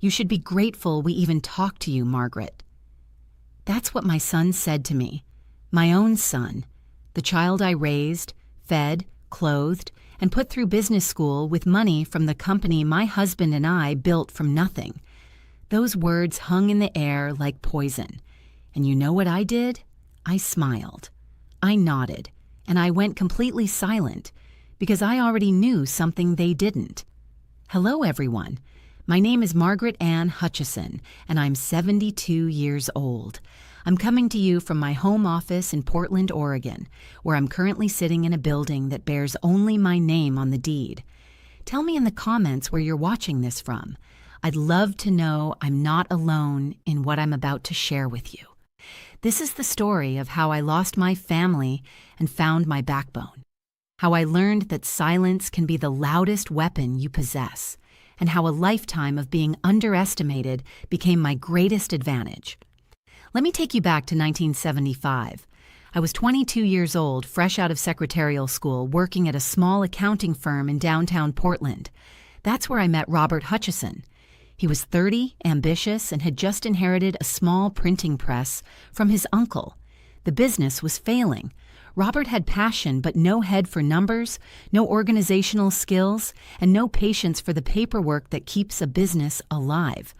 You should be grateful we even talked to you, Margaret." That's what my son said to me. My own son. The child I raised, fed, clothed, and put through business school with money from the company my husband and I built from nothing. Those words hung in the air like poison. And you know what I did? I smiled. I nodded, and I went completely silent because I already knew something they didn't. Hello, everyone. My name is Margaret Ann Hutchison, and I'm 72 years old. I'm coming to you from my home office in Portland, Oregon, where I'm currently sitting in a building that bears only my name on the deed. Tell me in the comments where you're watching this from. I'd love to know I'm not alone in what I'm about to share with you. This is the story of how I lost my family and found my backbone. How I learned that silence can be the loudest weapon you possess, and how a lifetime of being underestimated became my greatest advantage. Let me take you back to 1975. I was 22 years old, fresh out of secretarial school, working at a small accounting firm in downtown Portland. That's where I met Robert Hutchison. He was 30, ambitious, and had just inherited a small printing press from his uncle. The business was failing. Robert had passion but no head for numbers, no organizational skills, and no patience for the paperwork that keeps a business alive.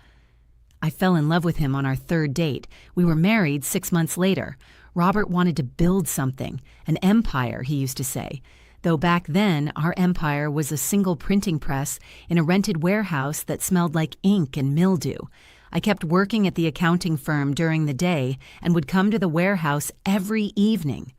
I fell in love with him on our third date. We were married 6 months later. Robert wanted to build something, an empire, he used to say. Though back then, our empire was a single printing press in a rented warehouse that smelled like ink and mildew. I kept working at the accounting firm during the day and would come to the warehouse every evening.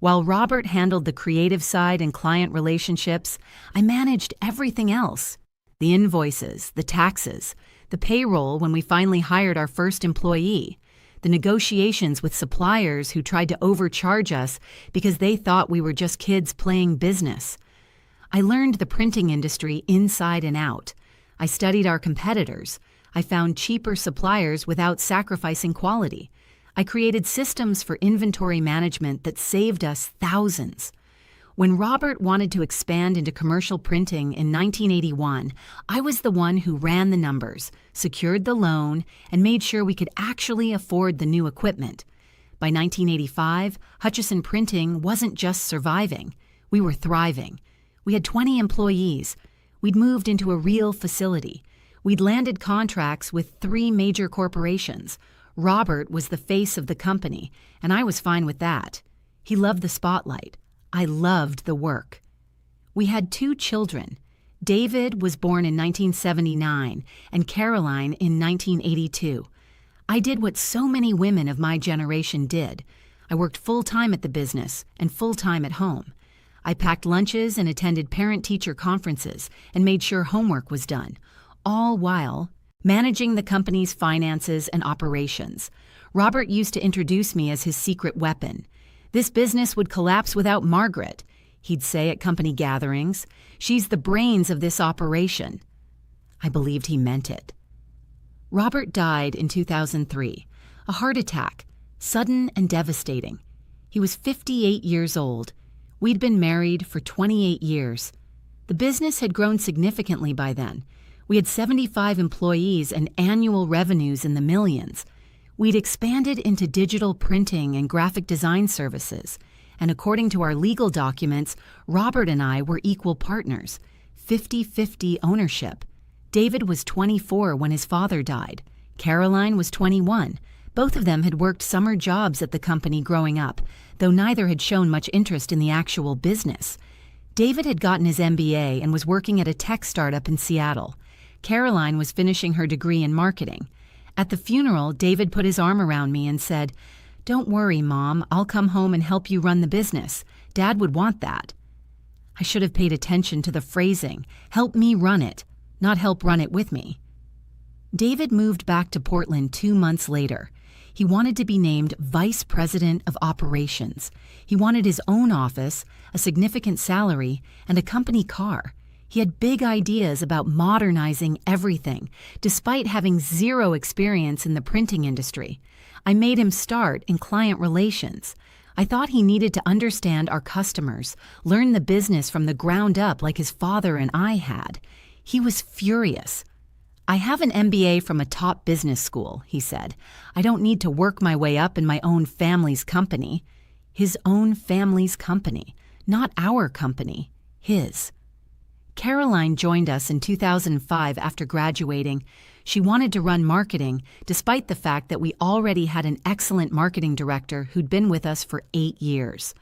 While Robert handled the creative side and client relationships, I managed everything else. The invoices, the taxes, the payroll when we finally hired our first employee, the negotiations with suppliers who tried to overcharge us because they thought we were just kids playing business. I learned the printing industry inside and out. I studied our competitors. I found cheaper suppliers without sacrificing quality. I created systems for inventory management that saved us thousands. When Robert wanted to expand into commercial printing in 1981, I was the one who ran the numbers, secured the loan, and made sure we could actually afford the new equipment. By 1985, Hutchison Printing wasn't just surviving. We were thriving. We had 20 employees. We'd moved into a real facility. We'd landed contracts with 3 major corporations. Robert was the face of the company, and I was fine with that. He loved the spotlight. I loved the work. We had 2 children. David was born in 1979 and Caroline in 1982. I did what so many women of my generation did. I worked full-time at the business and full-time at home. I packed lunches and attended parent-teacher conferences and made sure homework was done, all while managing the company's finances and operations. Robert used to introduce me as his secret weapon. "This business would collapse without Margaret," he'd say at company gatherings. "She's the brains of this operation." I believed he meant it. Robert died in 2003, a heart attack, sudden and devastating. He was 58 years old. We'd been married for 28 years. The business had grown significantly by then. We had 75 employees and annual revenues in the millions. We'd expanded into digital printing and graphic design services, and according to our legal documents, Robert and I were equal partners, 50-50 ownership. David was 24 when his father died. Caroline was 21. Both of them had worked summer jobs at the company growing up, though neither had shown much interest in the actual business. David had gotten his MBA and was working at a tech startup in Seattle. Caroline was finishing her degree in marketing. At the funeral, David put his arm around me and said, "Don't worry, Mom, I'll come home and help you run the business. Dad would want that." I should have paid attention to the phrasing, "help me run it," not "help run it with me." David moved back to Portland 2 months later. He wanted to be named Vice President of Operations. He wanted his own office, a significant salary, and a company car. He had big ideas about modernizing everything, despite having 0 experience in the printing industry. I made him start in client relations. I thought he needed to understand our customers, learn the business from the ground up like his father and I had. He was furious. I have an MBA from a top business school, he said. I don't need to work my way up in my own family's company. His own family's company, not our company, his. Caroline joined us in 2005 after graduating. She wanted to run marketing, despite the fact that we already had an excellent marketing director who'd been with us for 8 years.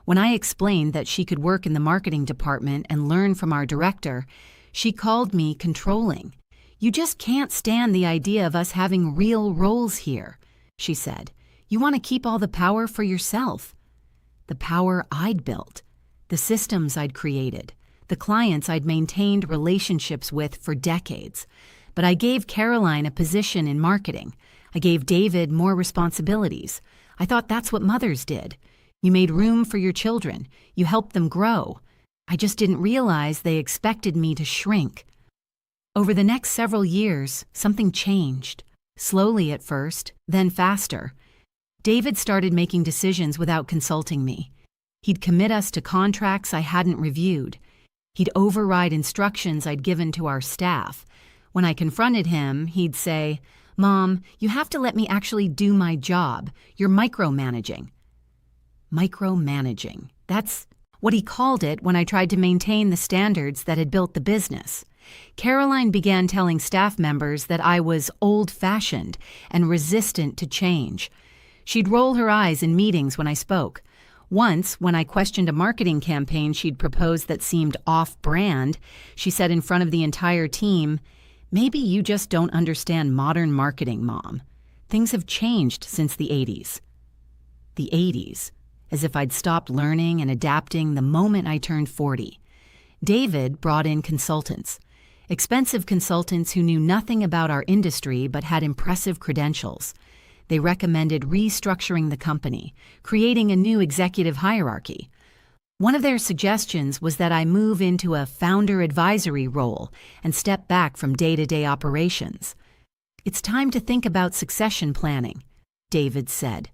When I explained that she could work in the marketing department and learn from our director, she called me controlling. "You just can't stand the idea of us having real roles here," she said. "You want to keep all the power for yourself." The power I'd built, the systems I'd created, the clients I'd maintained relationships with for decades. But I gave Caroline a position in marketing. I gave David more responsibilities. I thought that's what mothers did. You made room for your children. You helped them grow. I just didn't realize they expected me to shrink. Over the next several years, something changed. Slowly at first, then faster. David started making decisions without consulting me. He'd commit us to contracts I hadn't reviewed. He'd override instructions I'd given to our staff. When I confronted him, he'd say, "Mom, you have to let me actually do my job. You're micromanaging." Micromanaging. That's what he called it when I tried to maintain the standards that had built the business. Caroline began telling staff members that I was old-fashioned and resistant to change. She'd roll her eyes in meetings when I spoke. Once, when I questioned a marketing campaign she'd proposed that seemed off-brand, she said in front of the entire team, "Maybe you just don't understand modern marketing, Mom. Things have changed since the 80s. The 80s, as if I'd stopped learning and adapting the moment I turned 40. David brought in consultants. Expensive consultants who knew nothing about our industry but had impressive credentials. They recommended restructuring the company, creating a new executive hierarchy. One of their suggestions was that I move into a founder advisory role and step back from day-to-day operations. "It's time to think about succession planning," David said.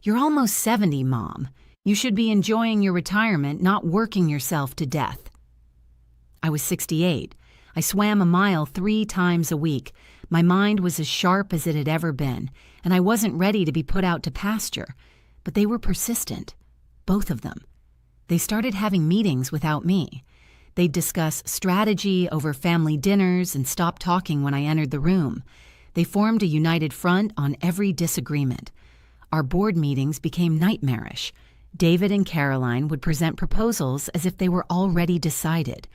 "You're almost 70, Mom. You should be enjoying your retirement, not working yourself to death." I was 68. I swam a mile 3 times a week. My mind was as sharp as it had ever been, and I wasn't ready to be put out to pasture. But they were persistent, both of them. They started having meetings without me. They'd discuss strategy over family dinners and stop talking when I entered the room. They formed a united front on every disagreement. Our board meetings became nightmarish. David and Caroline would present proposals as if they were already decided.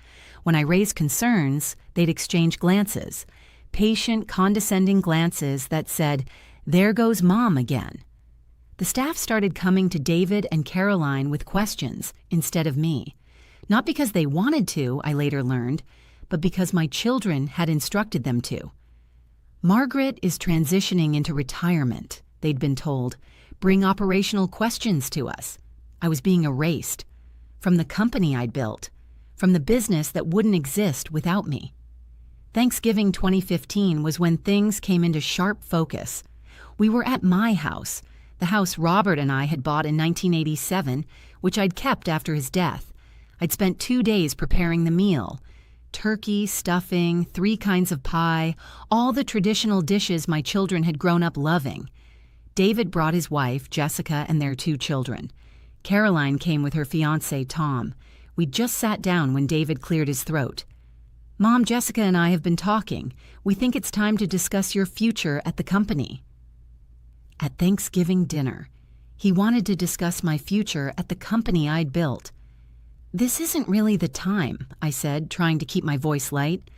When I raised concerns, they'd exchange glances, patient, condescending glances that said, "There goes Mom again." The staff started coming to David and Caroline with questions instead of me. Not because they wanted to, I later learned, but because my children had instructed them to. "Margaret is transitioning into retirement," they'd been told. "Bring operational questions to us." I was being erased from the company I'd built, from the business that wouldn't exist without me. Thanksgiving 2015 was when things came into sharp focus. We were at my house, the house Robert and I had bought in 1987, which I'd kept after his death. I'd spent 2 days preparing the meal. Turkey, stuffing, 3 kinds of pie, all the traditional dishes my children had grown up loving. David brought his wife, Jessica, and their 2 children. Caroline came with her fiancé, Tom. We'd just sat down when David cleared his throat. "Mom, Jessica and I have been talking. We think it's time to discuss your future at the company." At Thanksgiving dinner, he wanted to discuss my future at the company I'd built. "This isn't really the time," I said, trying to keep my voice light.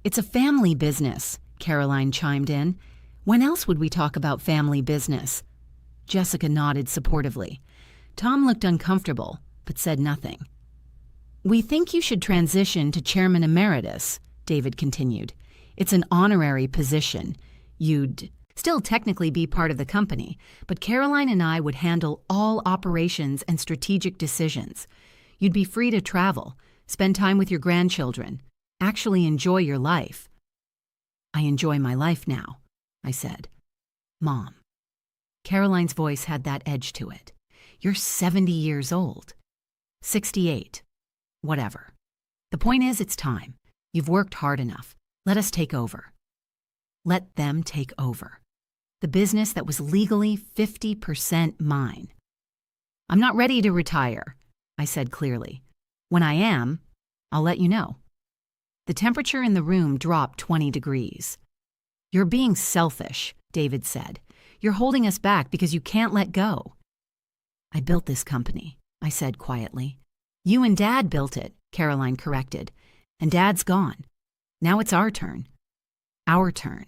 "It's a family business," Caroline chimed in. "When else would we talk about family business?" Jessica nodded supportively. Tom looked uncomfortable, but said nothing. "We think you should transition to Chairman Emeritus," David continued. "It's an honorary position. You'd still technically be part of the company, but Caroline and I would handle all operations and strategic decisions. You'd be free to travel, spend time with your grandchildren, actually enjoy your life." "I enjoy my life now," I said. "Mom." Caroline's voice had that edge to it. "You're 70 years old." 68. Whatever. The point is, it's time. You've worked hard enough. Let us take over. Let them take over. The business that was legally 50% mine. I'm not ready to retire, I said clearly. When I am, I'll let you know. The temperature in the room dropped 20 degrees. You're being selfish, David said. You're holding us back because you can't let go. I built this company, I said quietly. You and Dad built it, Caroline corrected. And Dad's gone. Now it's our turn. Our turn.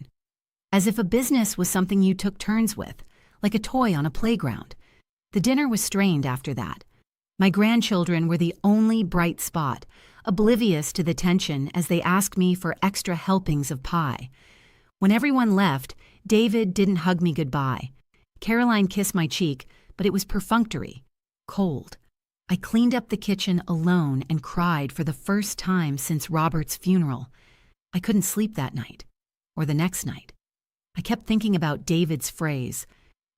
As if a business was something you took turns with, like a toy on a playground. The dinner was strained after that. My grandchildren were the only bright spot, oblivious to the tension as they asked me for extra helpings of pie. When everyone left, David didn't hug me goodbye. Caroline kissed my cheek, but it was perfunctory, cold. I cleaned up the kitchen alone and cried for the first time since Robert's funeral. I couldn't sleep that night, or the next night. I kept thinking about David's phrase,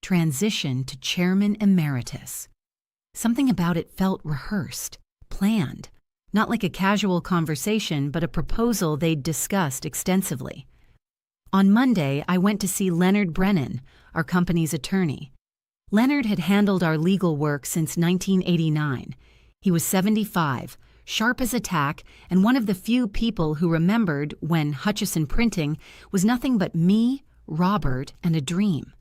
transition to chairman emeritus. Something about it felt rehearsed, planned, not like a casual conversation, but a proposal they'd discussed extensively. On Monday, I went to see Leonard Brennan, our company's attorney. Leonard had handled our legal work since 1989. He was 75, sharp as a tack, and one of the few people who remembered when Hutchison Printing was nothing but me, Robert, and a dream.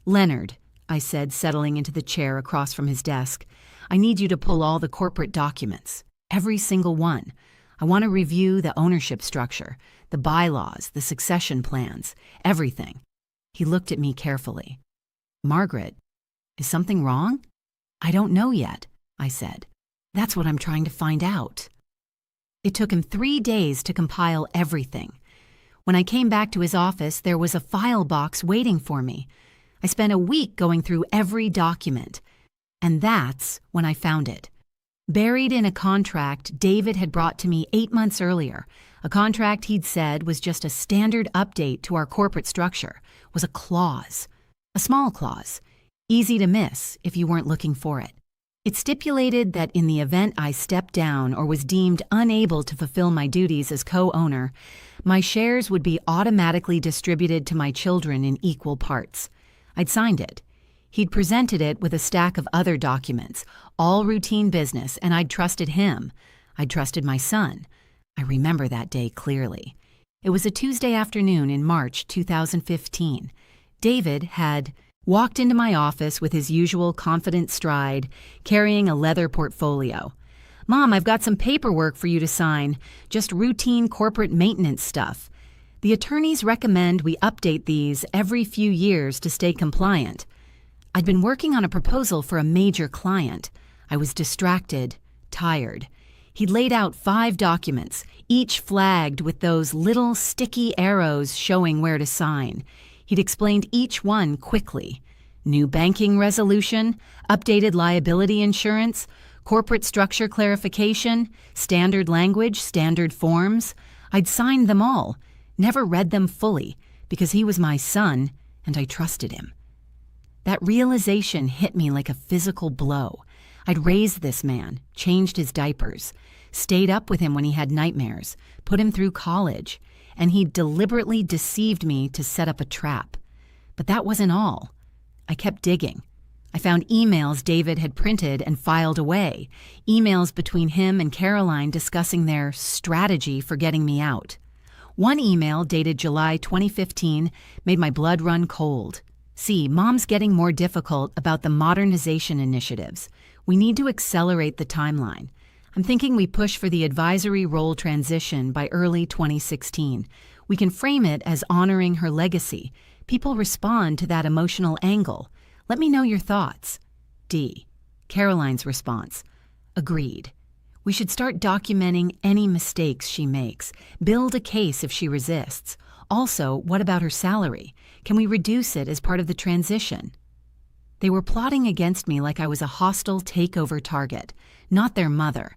Leonard, I said, settling into the chair across from his desk, I need you to pull all the corporate documents, every single one. I want to review the ownership structure, the bylaws, the succession plans, everything. He looked at me carefully. Margaret, is something wrong? I don't know yet, I said. That's what I'm trying to find out. It took him 3 days to compile everything. When I came back to his office, there was a file box waiting for me. I spent a week going through every document. And that's when I found it. Buried in a contract David had brought to me 8 months earlier, a contract he'd said was just a standard update to our corporate structure, was a clause. A small clause, easy to miss if you weren't looking for it. It stipulated that in the event I stepped down or was deemed unable to fulfill my duties as co-owner, my shares would be automatically distributed to my children in equal parts. I'd signed it. He'd presented it with a stack of other documents, all routine business, and I'd trusted him. I'd trusted my son. I remember that day clearly. It was a Tuesday afternoon in March 2015. David had walked into my office with his usual confident stride, carrying a leather portfolio. Mom, I've got some paperwork for you to sign, just routine corporate maintenance stuff. The attorneys recommend we update these every few years to stay compliant. I'd been working on a proposal for a major client. I was distracted, tired. He'd laid out 5 documents, each flagged with those little sticky arrows showing where to sign. He'd explained each one quickly. New banking resolution, updated liability insurance, corporate structure clarification, standard language, standard forms. I'd signed them all, never read them fully, because he was my son and I trusted him. That realization hit me like a physical blow. I'd raised this man, changed his diapers, stayed up with him when he had nightmares, put him through college, and he'd deliberately deceived me to set up a trap. But that wasn't all. I kept digging. I found emails David had printed and filed away, emails between him and Caroline discussing their strategy for getting me out. One email dated July 2015 made my blood run cold. See, Mom's getting more difficult about the modernization initiatives. We need to accelerate the timeline. I'm thinking we push for the advisory role transition by early 2016. We can frame it as honoring her legacy. People respond to that emotional angle. Let me know your thoughts. D. Caroline's response. Agreed. We should start documenting any mistakes she makes. Build a case if she resists. Also, what about her salary? Can we reduce it as part of the transition? They were plotting against me like I was a hostile takeover target, not their mother.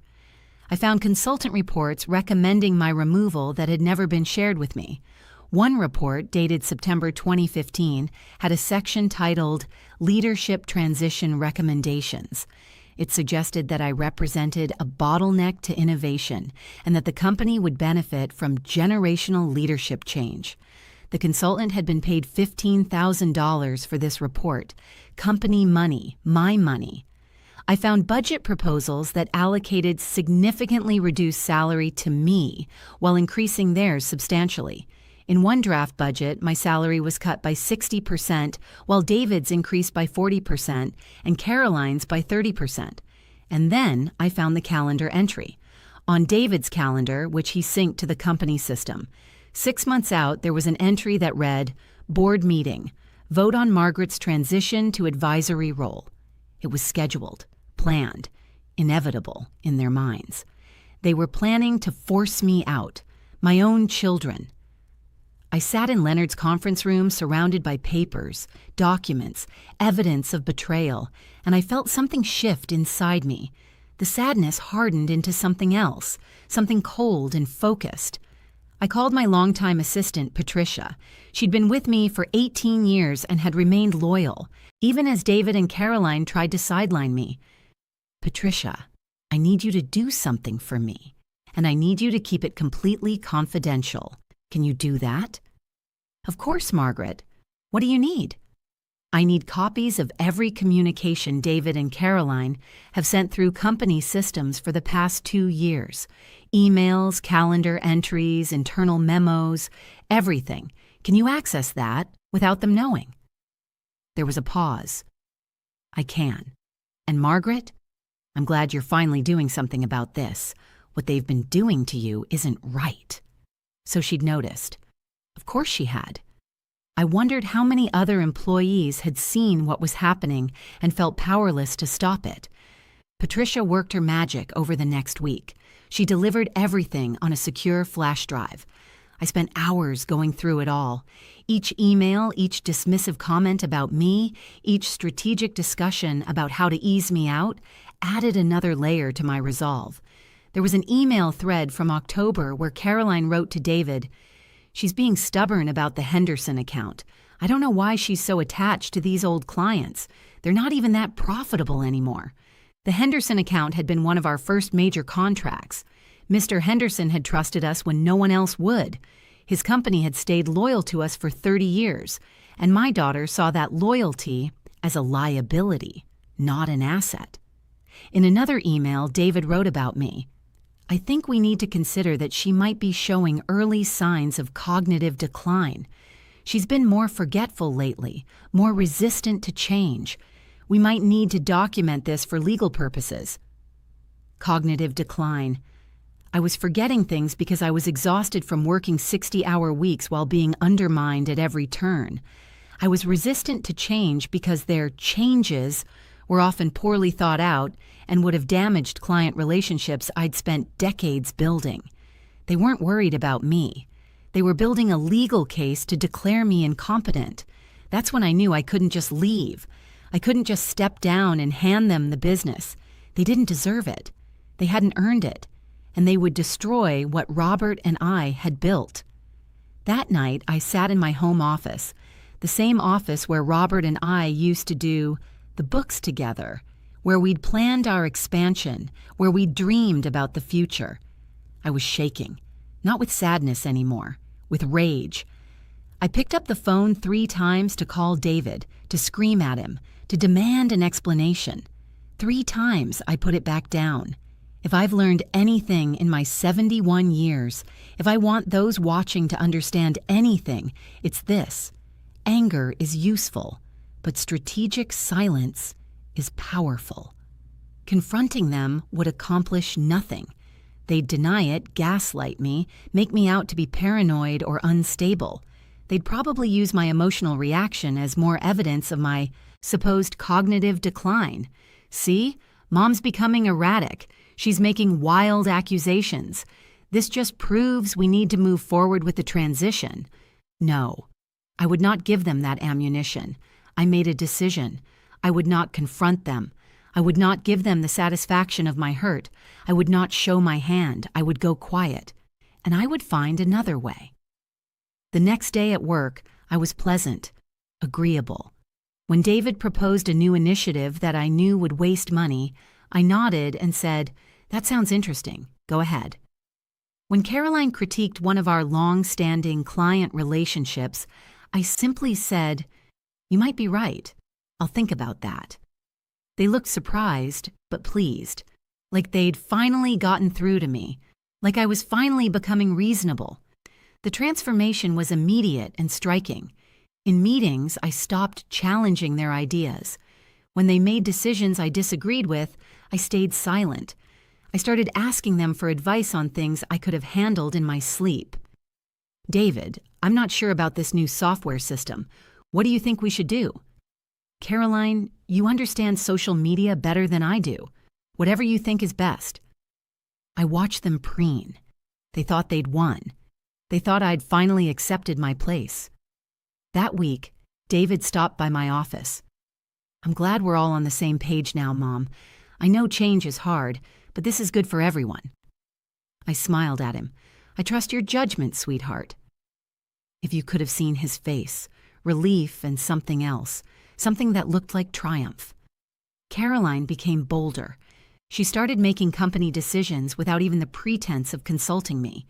I found consultant reports recommending my removal that had never been shared with me. One report, dated September 2015, had a section titled Leadership Transition Recommendations. It suggested that I represented a bottleneck to innovation and that the company would benefit from generational leadership change. The consultant had been paid $15,000 for this report. Company money, my money. I found budget proposals that allocated significantly reduced salary to me while increasing theirs substantially. In one draft budget, my salary was cut by 60%, while David's increased by 40% and Caroline's by 30%. And then I found the calendar entry. On David's calendar, which he synced to the company system, 6 months out, there was an entry that read, "Board meeting. Vote on Margaret's transition to advisory role." It was scheduled, planned, inevitable in their minds. They were planning to force me out, my own children. I sat in Leonard's conference room surrounded by papers, documents, evidence of betrayal, and I felt something shift inside me. The sadness hardened into something else, something cold and focused. I called my longtime assistant, Patricia. She'd been with me for 18 years and had remained loyal, even as David and Caroline tried to sideline me. "Patricia, I need you to do something for me, and I need you to keep it completely confidential. Can you do that?" "Of course, Margaret. What do you need?" "I need copies of every communication David and Caroline have sent through company systems for the past 2 years. Emails, calendar entries, internal memos, everything. Can you access that without them knowing?" There was a pause. "I can. And Margaret, I'm glad you're finally doing something about this. What they've been doing to you isn't right." So she'd noticed. Of course she had. I wondered how many other employees had seen what was happening and felt powerless to stop it. Patricia worked her magic over the next week. She delivered everything on a secure flash drive. I spent hours going through it all. Each email, each dismissive comment about me, each strategic discussion about how to ease me out, added another layer to my resolve. There was an email thread from October where Caroline wrote to David, "She's being stubborn about the Henderson account. I don't know why she's so attached to these old clients. They're not even that profitable anymore." The Henderson account had been one of our first major contracts. Mr. Henderson had trusted us when no one else would. His company had stayed loyal to us for 30 years, and my daughter saw that loyalty as a liability, not an asset. In another email, David wrote about me, "I think we need to consider that she might be showing early signs of cognitive decline. She's been more forgetful lately, more resistant to change. We might need to document this for legal purposes." Cognitive decline. I was forgetting things because I was exhausted from working 60-hour weeks while being undermined at every turn. I was resistant to change because their changes were often poorly thought out and would have damaged client relationships I'd spent decades building. They weren't worried about me. They were building a legal case to declare me incompetent. That's when I knew I couldn't just leave. I couldn't just step down and hand them the business. They didn't deserve it. They hadn't earned it. And they would destroy what Robert and I had built. That night, I sat in my home office, the same office where Robert and I used to do the books together, where we'd planned our expansion, where we dreamed about the future. I was shaking, not with sadness anymore, with rage. I picked up the phone 3 times to call David, to scream at him, to demand an explanation. 3 times I put it back down. If I've learned anything in my 71 years, if I want those watching to understand anything, it's this. Anger is useful, but strategic silence is powerful. Confronting them would accomplish nothing. They'd deny it, gaslight me, make me out to be paranoid or unstable. They'd probably use my emotional reaction as more evidence of my supposed cognitive decline. "See? Mom's becoming erratic. She's making wild accusations. This just proves we need to move forward with the transition." No, I would not give them that ammunition. I made a decision. I would not confront them. I would not give them the satisfaction of my hurt. I would not show my hand. I would go quiet. And I would find another way. The next day at work, I was pleasant, agreeable. When David proposed a new initiative that I knew would waste money, I nodded and said, "That sounds interesting. Go ahead." When Caroline critiqued one of our long-standing client relationships, I simply said, "You might be right. I'll think about that." They looked surprised, but pleased, like they'd finally gotten through to me, like I was finally becoming reasonable. The transformation was immediate and striking. In meetings, I stopped challenging their ideas. When they made decisions I disagreed with, I stayed silent. I started asking them for advice on things I could have handled in my sleep. "David, I'm not sure about this new software system. What do you think we should do?" "Caroline, you understand social media better than I do. Whatever you think is best." I watched them preen. They thought they'd won. They thought I'd finally accepted my place. That week, David stopped by my office. "I'm glad we're all on the same page now, Mom. I know change is hard, but this is good for everyone." I smiled at him. "I trust your judgment, sweetheart." If you could have seen his face, relief and something else, something that looked like triumph. Caroline became bolder. She started making company decisions without even the pretense of consulting me.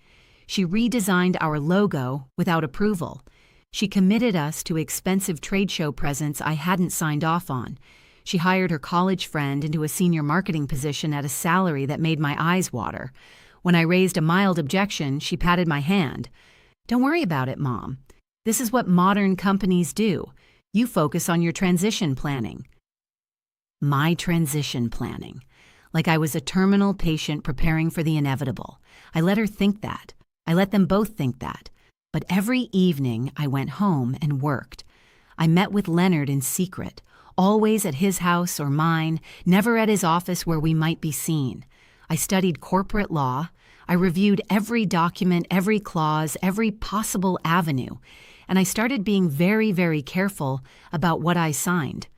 She redesigned our logo without approval. She committed us to expensive trade show presents I hadn't signed off on. She hired her college friend into a senior marketing position at a salary that made my eyes water. When I raised a mild objection, she patted my hand. "Don't worry about it, Mom. This is what modern companies do. You focus on your transition planning." My transition planning. Like I was a terminal patient preparing for the inevitable. I let her think that. I let them both think that. But every evening I went home and worked. I met with Leonard in secret, always at his house or mine, never at his office where we might be seen. I studied corporate law. I reviewed every document, every clause, every possible avenue, and I started being very, very careful about what I signed.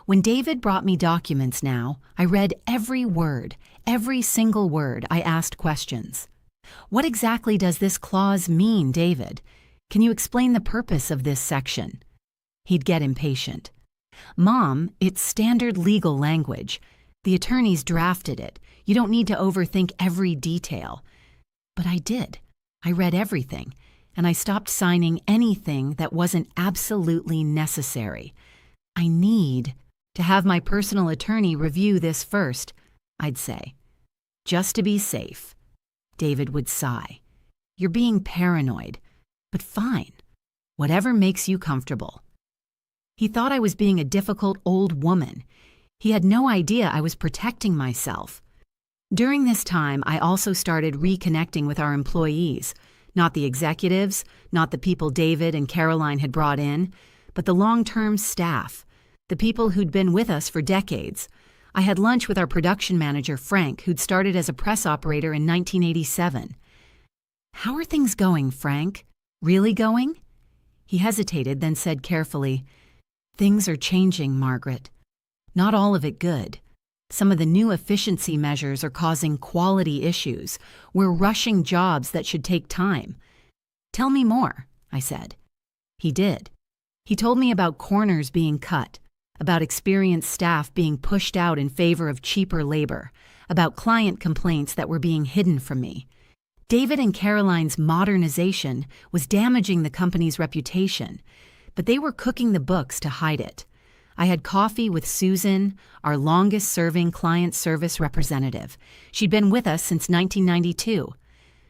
When David brought me documents now, I read every word, every single word. I asked questions. "What exactly does this clause mean, David? Can you explain the purpose of this section?" He'd get impatient. "Mom, it's standard legal language. The attorneys drafted it. You don't need to overthink every detail." But I did. I read everything, and I stopped signing anything that wasn't absolutely necessary. "I need to have my personal attorney review this first," I'd say. "Just to be safe." David would sigh. "You're being paranoid, but fine. Whatever makes you comfortable." He thought I was being a difficult old woman. He had no idea I was protecting myself. During this time, I also started reconnecting with our employees, not the executives, not the people David and Caroline had brought in, but the long-term staff, the people who'd been with us for decades. I had lunch with our production manager, Frank, who'd started as a press operator in 1987. "How are things going, Frank? Really going?" He hesitated, then said carefully, "Things are changing, Margaret. Not all of it good. Some of the new efficiency measures are causing quality issues. We're rushing jobs that should take time." "Tell me more," I said. He did. He told me about corners being cut, about experienced staff being pushed out in favor of cheaper labor, about client complaints that were being hidden from me. David and Caroline's modernization was damaging the company's reputation, but they were cooking the books to hide it. I had coffee with Susan, our longest-serving client service representative. She'd been with us since 1992.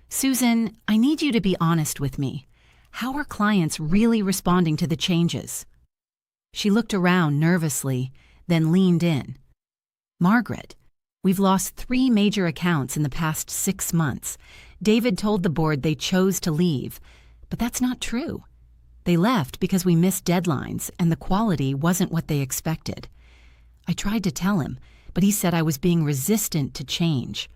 "Susan, I need you to be honest with me. How are clients really responding to the changes?" She looked around nervously, then leaned in. "Margaret, we've lost 3 major accounts in the past 6 months. David told the board they chose to leave, but that's not true. They left because we missed deadlines and the quality wasn't what they expected. I tried to tell him, but he said I was being resistant to change.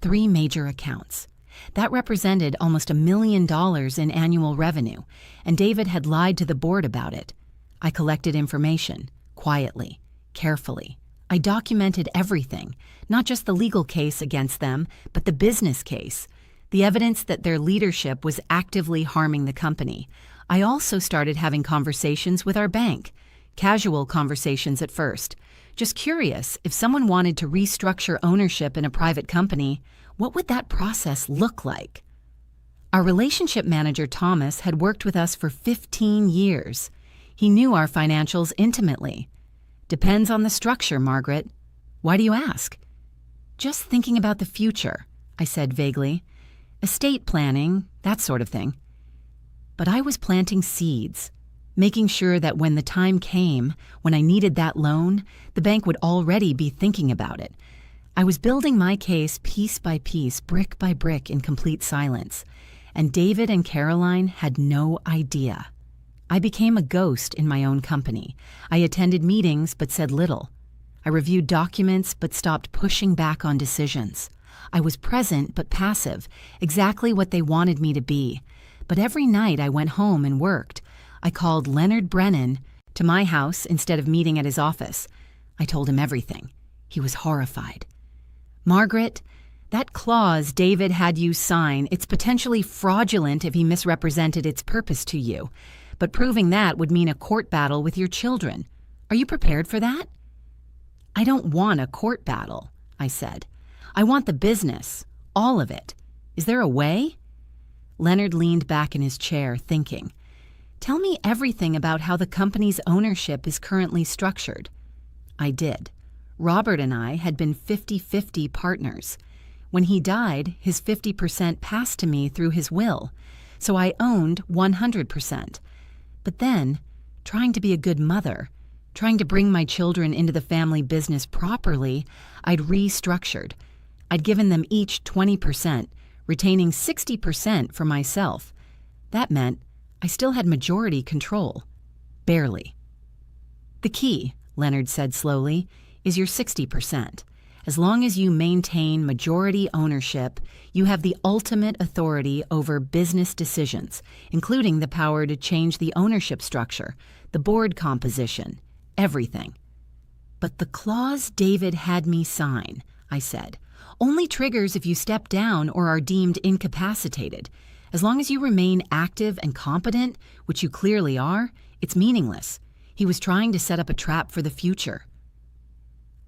3 major accounts. That represented almost $1 million in annual revenue, and David had lied to the board about it. I collected information, quietly, carefully. I documented everything, not just the legal case against them, but the business case, the evidence that their leadership was actively harming the company. I also started having conversations with our bank, casual conversations at first, just curious if someone wanted to restructure ownership in a private company, What would that process look like? Our relationship manager, Thomas, had worked with us for 15 years. He knew our financials intimately. Depends on the structure, Margaret. Why do you ask? Just thinking about the future, I said vaguely. Estate planning, that sort of thing. But I was planting seeds, making sure that when the time came, when I needed that loan, the bank would already be thinking about it. I was building my case piece by piece, brick by brick, in complete silence. And David and Caroline had no idea. I became a ghost in my own company. I attended meetings but said little. I reviewed documents but stopped pushing back on decisions. I was present but passive, exactly what they wanted me to be. But every night I went home and worked. I called Leonard Brennan to my house instead of meeting at his office. I told him everything. He was horrified. Margaret, that clause David had you sign, it's potentially fraudulent if he misrepresented its purpose to you. But proving that would mean a court battle with your children. Are you prepared for that? I don't want a court battle, I said. I want the business, all of it. Is there a way? Leonard leaned back in his chair, thinking. Tell me everything about how the company's ownership is currently structured. I did. Robert and I had been 50-50 partners. When he died, his 50% passed to me through his will, so I owned 100%. But then, trying to be a good mother, trying to bring my children into the family business properly, I'd restructured. I'd given them each 20%, retaining 60% for myself. That meant I still had majority control. Barely. The key, Leonard said slowly, is your 60%. As long as you maintain majority ownership, you have the ultimate authority over business decisions, including the power to change the ownership structure, the board composition, everything. But the clause David had me sign, I said, only triggers if you step down or are deemed incapacitated. As long as you remain active and competent, which you clearly are, it's meaningless. He was trying to set up a trap for the future.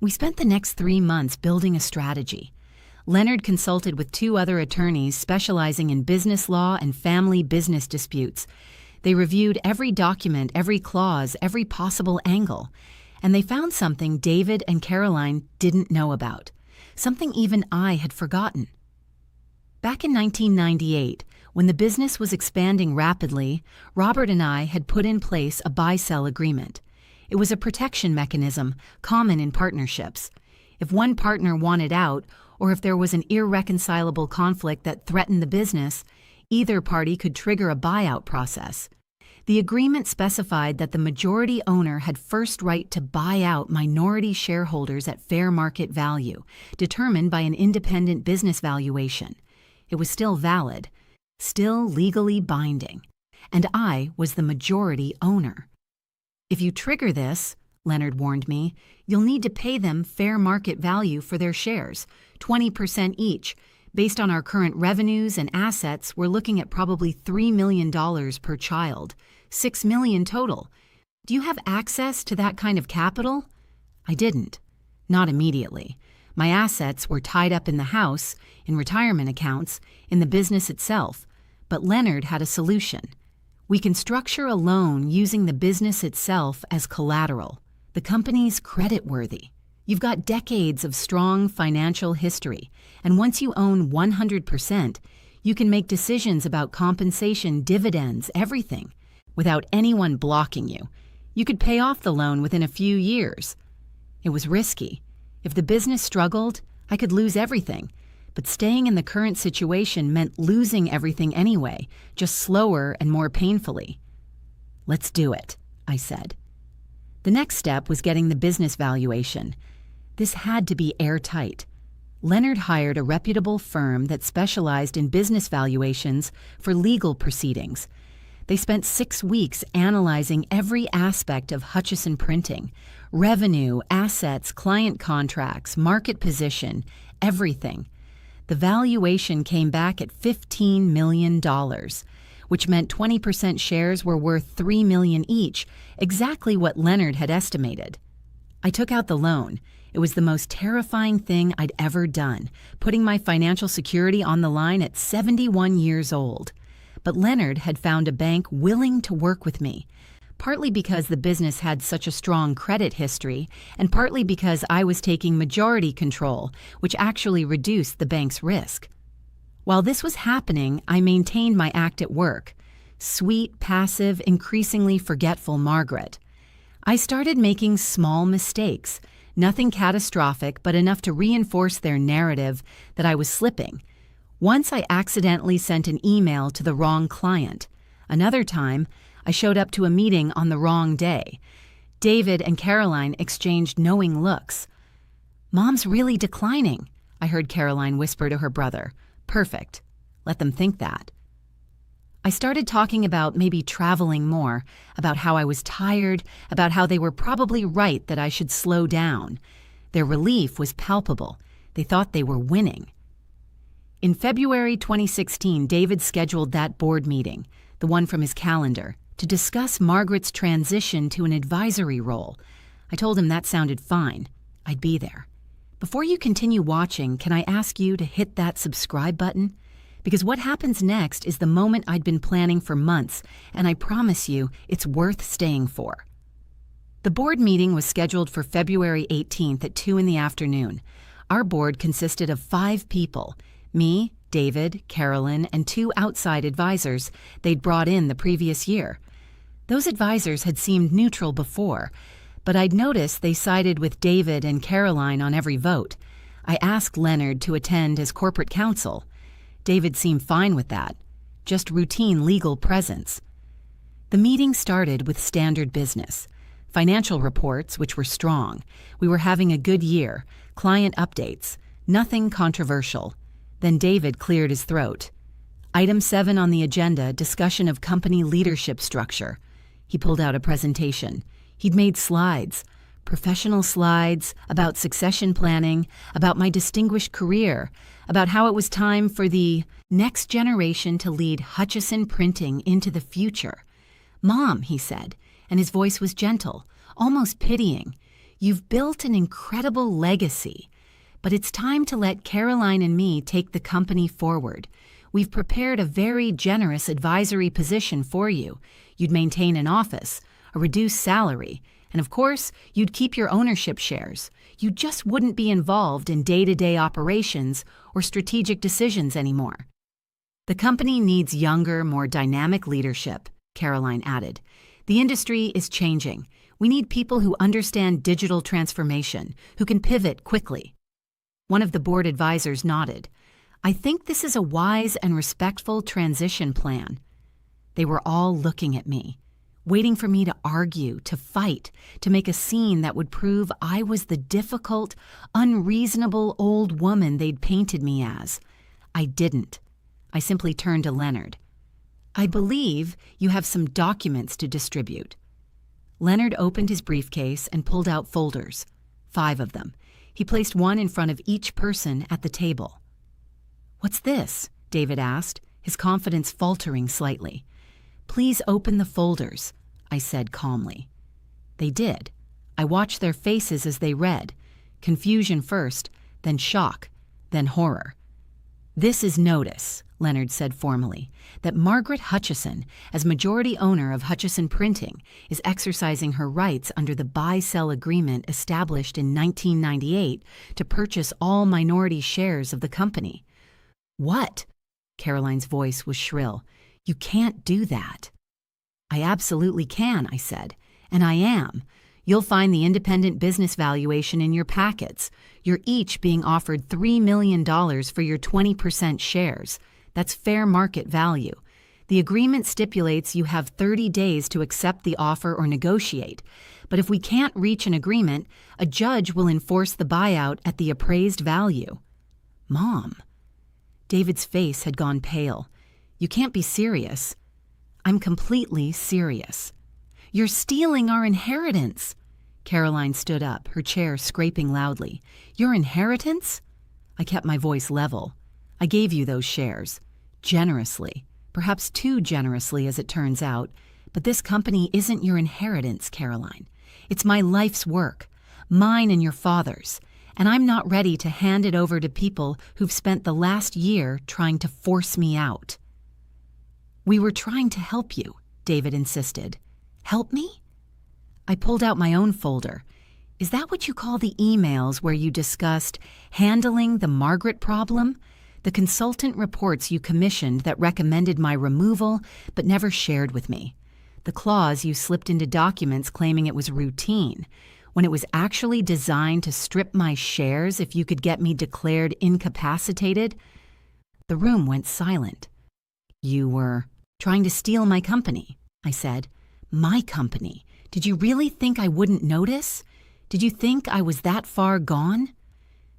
We spent the next 3 months building a strategy. Leonard consulted with 2 other attorneys specializing in business law and family business disputes. They reviewed every document, every clause, every possible angle, and they found something David and Caroline didn't know about, something even I had forgotten. Back in 1998, when the business was expanding rapidly, Robert and I had put in place a buy-sell agreement. It was a protection mechanism common in partnerships. If one partner wanted out, or if there was an irreconcilable conflict that threatened the business, either party could trigger a buyout process. The agreement specified that the majority owner had first right to buy out minority shareholders at fair market value, determined by an independent business valuation. It was still valid, still legally binding, and I was the majority owner. If you trigger this, Leonard warned me, you'll need to pay them fair market value for their shares, 20% each. Based on our current revenues and assets, we're looking at probably $3 million per child, $6 million total. Do you have access to that kind of capital? I didn't. Not immediately. My assets were tied up in the house, in retirement accounts, in the business itself. But Leonard had a solution. We can structure a loan using the business itself as collateral. The company's creditworthy. You've got decades of strong financial history, and once you own 100%, you can make decisions about compensation, dividends, everything, without anyone blocking you. You could pay off the loan within a few years. It was risky. If the business struggled, I could lose everything. But staying in the current situation meant losing everything anyway, just slower and more painfully. Let's do it, I said. The next step was getting the business valuation. This had to be airtight. Leonard hired a reputable firm that specialized in business valuations for legal proceedings. They spent 6 weeks analyzing every aspect of Hutchison Printing, revenue, assets, client contracts, market position, everything. The valuation came back at $15 million, which meant 20% shares were worth $3 million each, exactly what Leonard had estimated. I took out the loan. It was the most terrifying thing I'd ever done, putting my financial security on the line at 71 years old. But Leonard had found a bank willing to work with me, partly because the business had such a strong credit history, and partly because I was taking majority control, which actually reduced the bank's risk. While this was happening, I maintained my act at work. Sweet, passive, increasingly forgetful Margaret. I started making small mistakes, nothing catastrophic, but enough to reinforce their narrative that I was slipping. Once I accidentally sent an email to the wrong client. Another time, I showed up to a meeting on the wrong day. David and Caroline exchanged knowing looks. "Mom's really declining," I heard Caroline whisper to her brother. "Perfect. Let them think that." I started talking about maybe traveling more, about how I was tired, about how they were probably right that I should slow down. Their relief was palpable. They thought they were winning. In February 2016, David scheduled that board meeting, the one from his calendar, to discuss Margaret's transition to an advisory role. I told him that sounded fine. I'd be there. Before you continue watching, can I ask you to hit that subscribe button? Because what happens next is the moment I'd been planning for months, and I promise you, it's worth staying for. The board meeting was scheduled for February 18th at 2 in the afternoon. Our board consisted of 5 people: me, David, Carolyn, and 2 outside advisors they'd brought in the previous year. Those advisors had seemed neutral before, but I'd noticed they sided with David and Caroline on every vote. I asked Leonard to attend as corporate counsel. David seemed fine with that, just routine legal presence. The meeting started with standard business. Financial reports, which were strong. We were having a good year. Client updates. Nothing controversial. Then David cleared his throat. Item 7 on the agenda, discussion of company leadership structure. He pulled out a presentation. He'd made slides, professional slides, about succession planning, about my distinguished career, about how it was time for the next generation to lead Hutchison Printing into the future. "Mom," he said, and his voice was gentle, almost pitying, "you've built an incredible legacy. But it's time to let Caroline and me take the company forward. We've prepared a very generous advisory position for you. You'd maintain an office, a reduced salary, and of course, you'd keep your ownership shares. You just wouldn't be involved in day-to-day operations or strategic decisions anymore." "The company needs younger, more dynamic leadership," Caroline added. "The industry is changing. We need people who understand digital transformation, who can pivot quickly." One of the board advisors nodded. "I think this is a wise and respectful transition plan." They were all looking at me, waiting for me to argue, to fight, to make a scene that would prove I was the difficult, unreasonable old woman they'd painted me as. I didn't. I simply turned to Leonard. "I believe you have some documents to distribute." Leonard opened his briefcase and pulled out folders, 5 of them. He placed one in front of each person at the table. "What's this?" David asked, his confidence faltering slightly. "Please open the folders," I said calmly. They did. I watched their faces as they read. Confusion first, then shock, then horror. "This is notice," Leonard said formally, "that Margaret Hutchison, as majority owner of Hutchison Printing, is exercising her rights under the buy-sell agreement established in 1998 to purchase all minority shares of the company." "What?" Caroline's voice was shrill. "You can't do that." "I absolutely can," I said, "and I am. You'll find the independent business valuation in your packets. You're each being offered $3 million for your 20% shares. That's fair market value. The agreement stipulates you have 30 days to accept the offer or negotiate. But if we can't reach an agreement, a judge will enforce the buyout at the appraised value." "Mom." David's face had gone pale. "You can't be serious." "I'm completely serious." "You're stealing our inheritance." Caroline stood up, her chair scraping loudly. "Your inheritance?" I kept my voice level. "I gave you those shares. Generously. Perhaps too generously, as it turns out. But this company isn't your inheritance, Caroline. It's my life's work. mine and your father's, and I'm not ready to hand it over to people who've spent the last year trying to force me out." "We were trying to help you," David insisted. "Help me?" I pulled out my own folder. "Is that what you call the emails where you discussed handling the Margaret problem? The consultant reports you commissioned that recommended my removal but never shared with me. The clause you slipped into documents claiming it was routine, when it was actually designed to strip my shares if you could get me declared incapacitated?" The room went silent. "You were trying to steal my company," I said. "My company? Did you really think I wouldn't notice? Did you think I was that far gone?"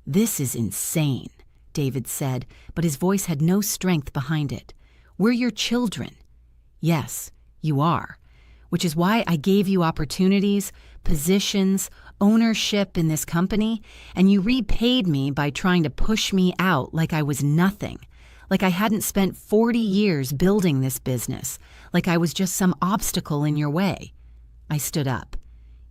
"This is insane," David said, but his voice had no strength behind it. "We're your children." "Yes, you are, which is why I gave you opportunities, positions, ownership in this company, and you repaid me by trying to push me out like I was nothing, like I hadn't spent 40 years building this business, like I was just some obstacle in your way." I stood up.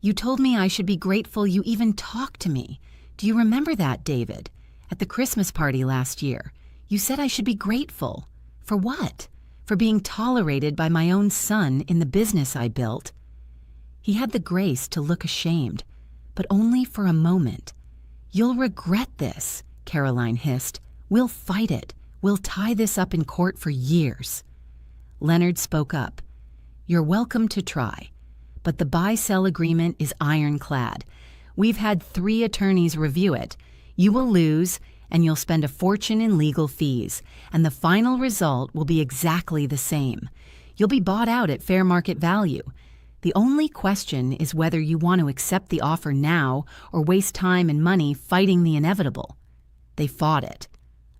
"You told me I should be grateful you even talked to me. Do you remember that, David? At the Christmas party last year, you said I should be grateful. For what? For being tolerated by my own son in the business I built." He had the grace to look ashamed, but only for a moment. "You'll regret this," Caroline hissed. "We'll fight it. We'll tie this up in court for years." Leonard spoke up. "You're welcome to try, but the buy-sell agreement is ironclad. We've had 3 attorneys review it. You will lose, and you'll spend a fortune in legal fees, and the final result will be exactly the same. You'll be bought out at fair market value. The only question is whether you want to accept the offer now or waste time and money fighting the inevitable." They fought it.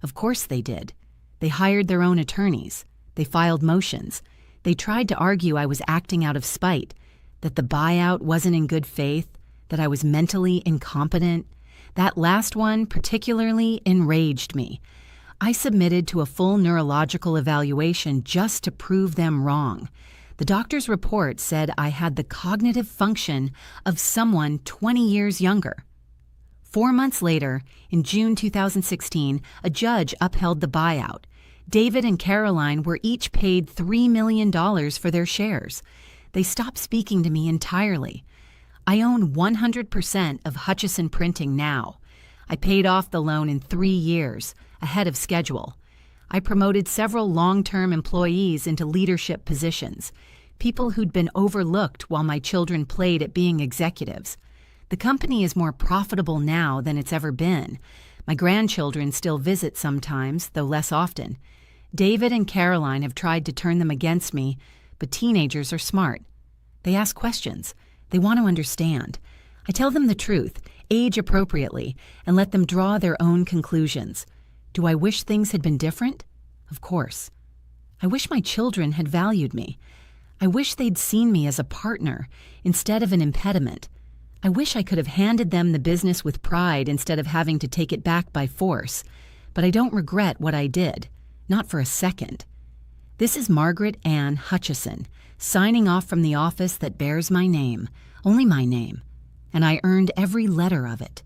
Of course they did. They hired their own attorneys. They filed motions. They tried to argue I was acting out of spite, that the buyout wasn't in good faith, that I was mentally incompetent. That last one particularly enraged me. I submitted to a full neurological evaluation just to prove them wrong. The doctor's report said I had the cognitive function of someone 20 years younger. 4 months later, in June 2016, a judge upheld the buyout. David and Caroline were each paid $3 million for their shares. They stopped speaking to me entirely. I own 100% of Hutchison Printing now. I paid off the loan in 3 years, ahead of schedule. I promoted several long-term employees into leadership positions, people who'd been overlooked while my children played at being executives. The company is more profitable now than it's ever been. My grandchildren still visit sometimes, though less often. David and Caroline have tried to turn them against me, but teenagers are smart. They ask questions. They want to understand. I tell them the truth, age appropriately, and let them draw their own conclusions. Do I wish things had been different? Of course. I wish my children had valued me. I wish they'd seen me as a partner instead of an impediment. I wish I could have handed them the business with pride instead of having to take it back by force. But I don't regret what I did. Not for a second. This is Margaret Ann Hutchison, signing off from the office that bears my name, only my name, and I earned every letter of it.